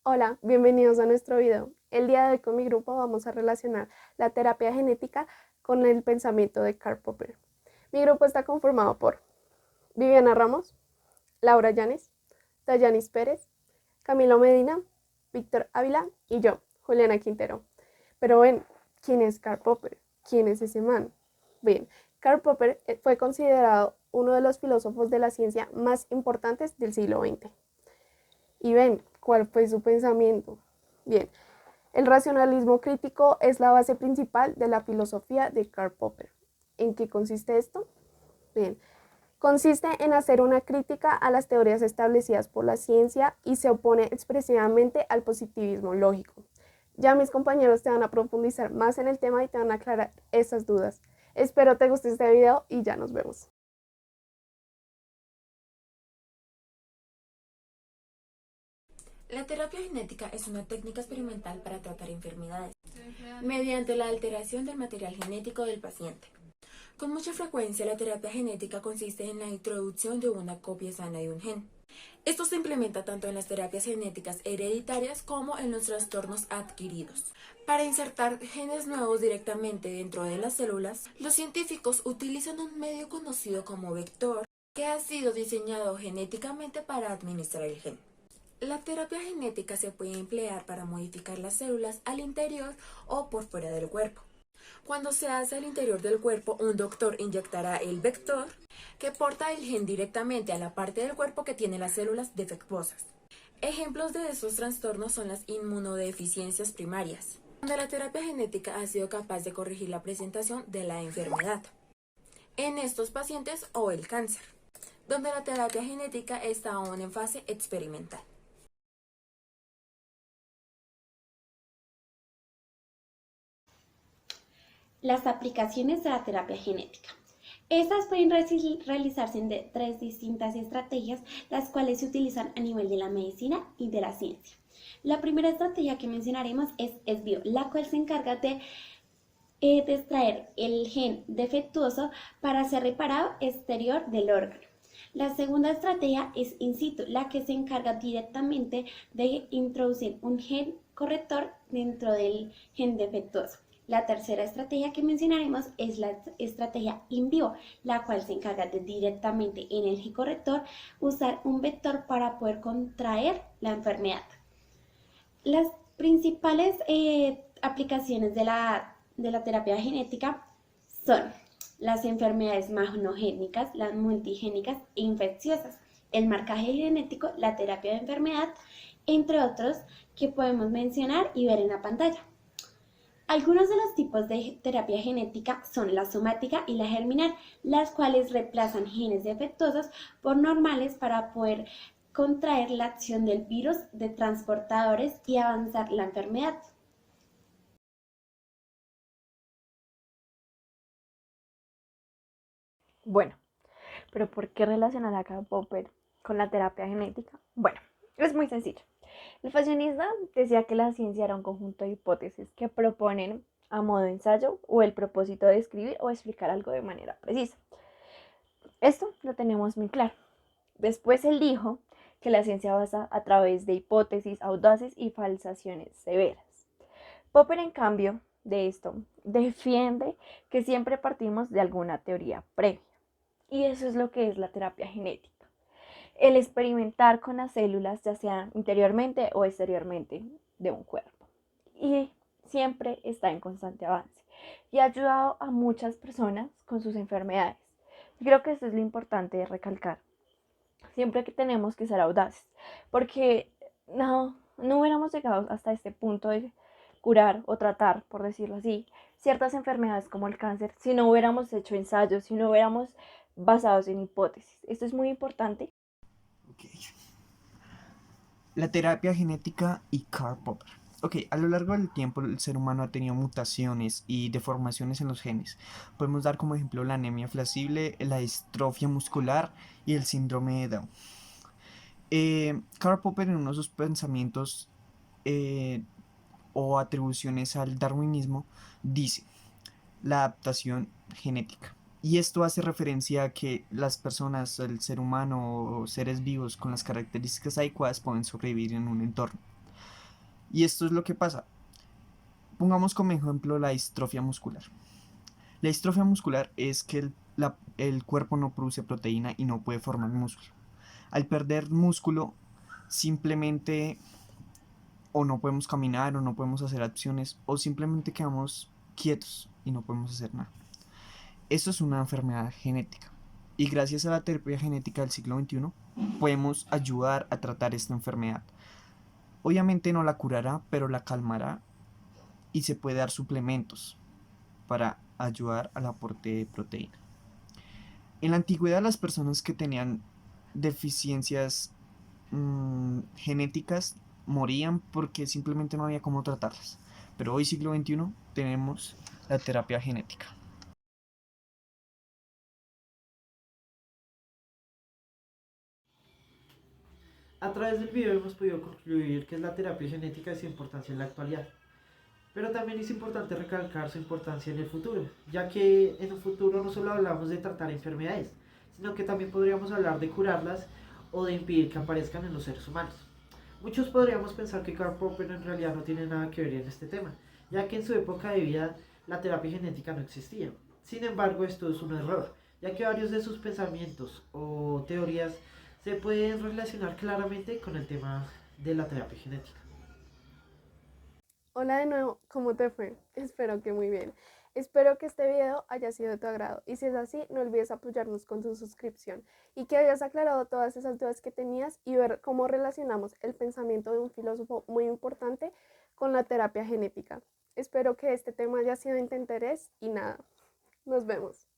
Hola, bienvenidos a nuestro video. El día de hoy con mi grupo vamos a relacionar la terapia genética con el pensamiento de Karl Popper. Mi grupo está conformado por Viviana Ramos, Laura Llanes, Dayanis Pérez, Camilo Medina, Víctor Ávila y yo, Juliana Quintero. Pero ven, ¿quién es Karl Popper? ¿Quién es ese man? Bien, Karl Popper fue considerado uno de los filósofos de la ciencia más importantes del siglo XX. Y ven, ¿cuál fue su pensamiento? Bien, el racionalismo crítico es la base principal de la filosofía de Karl Popper. ¿En qué consiste esto? Bien, consiste en hacer una crítica a las teorías establecidas por la ciencia y se opone expresivamente al positivismo lógico. Ya mis compañeros te van a profundizar más en el tema y te van a aclarar esas dudas. Espero te guste este video y ya nos vemos. La terapia genética es una técnica experimental para tratar enfermedades mediante la alteración del material genético del paciente. Con mucha frecuencia, la terapia genética consiste en la introducción de una copia sana de un gen. Esto se implementa tanto en las terapias genéticas hereditarias como en los trastornos adquiridos. Para insertar genes nuevos directamente dentro de las células, los científicos utilizan un medio conocido como vector que ha sido diseñado genéticamente para administrar el gen. La terapia genética se puede emplear para modificar las células al interior o por fuera del cuerpo. Cuando se hace al interior del cuerpo, un doctor inyectará el vector que porta el gen directamente a la parte del cuerpo que tiene las células defectuosas. Ejemplos de estos trastornos son las inmunodeficiencias primarias, donde la terapia genética ha sido capaz de corregir la presentación de la enfermedad en estos pacientes, o el cáncer, donde la terapia genética está aún en fase experimental. Las aplicaciones de la terapia genética. Estas pueden realizarse en tres distintas estrategias, las cuales se utilizan a nivel de la medicina y de la ciencia. La primera estrategia que mencionaremos es SBIO, la cual se encarga de extraer el gen defectuoso para ser reparado exterior del órgano. La segunda estrategia es in situ, la que se encarga directamente de introducir un gen corrector dentro del gen defectuoso. La tercera estrategia que mencionaremos es la estrategia in vivo, la cual se encarga de directamente en el gen corrector usar un vector para poder contraer la enfermedad. Las principales aplicaciones de la terapia genética son las enfermedades monogénicas, las multigénicas e infecciosas, el marcaje genético, la terapia de enfermedad, entre otros que podemos mencionar y ver en la pantalla. Algunos de los tipos de terapia genética son la somática y la germinal, las cuales reemplazan genes defectuosos por normales para poder contraer la acción del virus de transportadores y avanzar la enfermedad. Bueno, pero ¿por qué relacionar a Karl Popper con la terapia genética? Bueno, es muy sencillo. El fashionista decía que la ciencia era un conjunto de hipótesis que proponen a modo de ensayo o el propósito de describir o explicar algo de manera precisa. Esto lo tenemos muy claro. Después él dijo que la ciencia basa a través de hipótesis audaces y falsaciones severas. Popper, en cambio de esto, defiende que siempre partimos de alguna teoría previa. Y eso es lo que es la terapia genética. El experimentar con las células, ya sea interiormente o exteriormente de un cuerpo. Y siempre está en constante avance. Y ha ayudado a muchas personas con sus enfermedades. Y creo que eso es lo importante de recalcar. Siempre que tenemos que ser audaces. Porque no hubiéramos llegado hasta este punto de curar o tratar, por decirlo así, ciertas enfermedades como el cáncer, si no hubiéramos hecho ensayos, si no hubiéramos basados en hipótesis. Esto es muy importante. Ok. La terapia genética y Karl Popper. Ok, a lo largo del tiempo el ser humano ha tenido mutaciones y deformaciones en los genes. Podemos dar como ejemplo la anemia flacible, la distrofia muscular y el síndrome de Down. Karl Popper, en uno de sus pensamientos eh, o atribuciones al darwinismo, dice la adaptación genética. Y esto hace referencia a que las personas, el ser humano o seres vivos con las características adecuadas pueden sobrevivir en un entorno. Y esto es lo que pasa. Pongamos como ejemplo la distrofia muscular. La distrofia muscular es que el cuerpo no produce proteína y no puede formar músculo. Al perder músculo, simplemente o no podemos caminar o no podemos hacer acciones o simplemente quedamos quietos y no podemos hacer nada. Esto es una enfermedad genética y gracias a la terapia genética del siglo XXI podemos ayudar a tratar esta enfermedad. Obviamente no la curará, pero la calmará y se puede dar suplementos para ayudar al aporte de proteína. En la antigüedad las personas que tenían deficiencias genéticas morían porque simplemente no había cómo tratarlas. Pero hoy siglo XXI tenemos la terapia genética. A través del video hemos podido concluir que la terapia genética es importancia en la actualidad, pero también es importante recalcar su importancia en el futuro, ya que en un futuro no solo hablamos de tratar enfermedades, sino que también podríamos hablar de curarlas o de impedir que aparezcan en los seres humanos. Muchos podríamos pensar que Karl Popper en realidad no tiene nada que ver en este tema, ya que en su época de vida la terapia genética no existía. Sin embargo, esto es un error, ya que varios de sus pensamientos o teorías se pueden relacionar claramente con el tema de la terapia genética. Hola de nuevo, ¿cómo te fue? Espero que muy bien. Espero que este video haya sido de tu agrado y si es así, no olvides apoyarnos con tu suscripción y que hayas aclarado todas esas dudas que tenías y ver cómo relacionamos el pensamiento de un filósofo muy importante con la terapia genética. Espero que este tema haya sido de tu interés y nada, nos vemos.